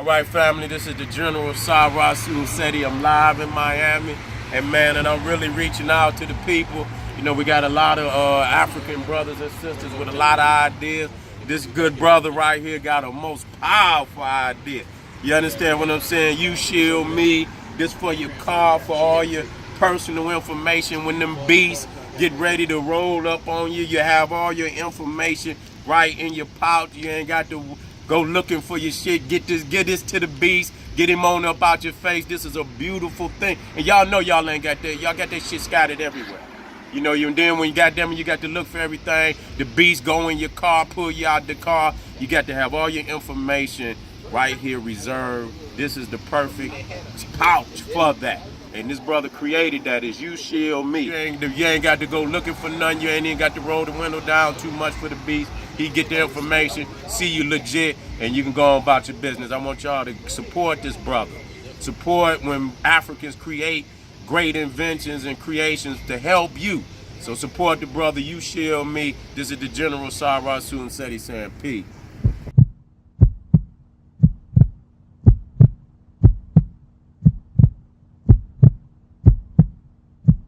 All right, family, this is the General Seti. I'm live in Miami, and man, I'm really reaching out to the people. You know, we got a lot of African brothers and sisters with a lot of ideas. This good brother right here got a most powerful idea. You understand what I'm saying? UshieldMe, this for your car, for all your personal information. When them beasts get ready to roll up on you, you have all your information right in your pouch. You ain't got to go looking for your shit. Get this to the beast. Get him on up out your face. This is a beautiful thing. And y'all know y'all ain't got that. Y'all got that shit scattered everywhere. You know, and then when you got them, you got to look for everything. The beast go in your car, pull you out the car. You got to have all your information right here reserved. This is the perfect pouch for that. And this brother created that. Is UshieldMe. You ain't got to go looking for none. You ain't even got to roll the window down too much for the beast. He get the information, see you legit, and you can go on about your business. I want y'all to support this brother. Support when Africans create great inventions and creations to help you. So support the brother UshieldMe. This is the General Seti saying peace.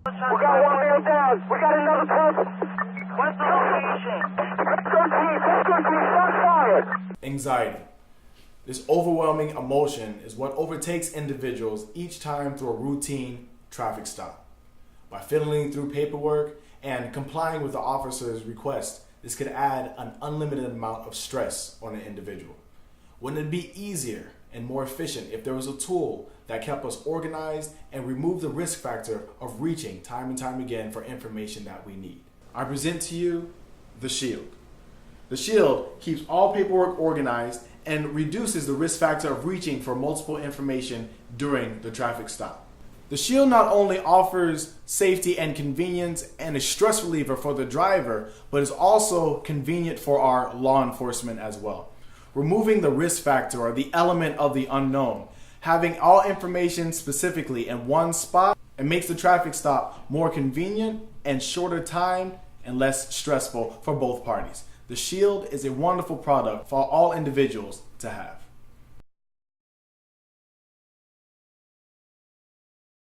We got one man down. We got another person. What's the location? Let's go, shots fired. Anxiety. This overwhelming emotion is what overtakes individuals each time through a routine traffic stop. By fiddling through paperwork and complying with the officer's request, this could add an unlimited amount of stress on an individual. Wouldn't it be easier and more efficient if there was a tool that kept us organized and removed the risk factor of reaching time and time again for information that we need? I present to you the Shield. The Shield keeps all paperwork organized and reduces the risk factor of reaching for multiple information during the traffic stop. The Shield not only offers safety and convenience and a stress reliever for the driver, but is also convenient for our law enforcement as well. Removing the risk factor or the element of the unknown, having all information specifically in one spot, it makes the traffic stop more convenient and shorter time and less stressful for both parties. The Shield is a wonderful product for all individuals to have.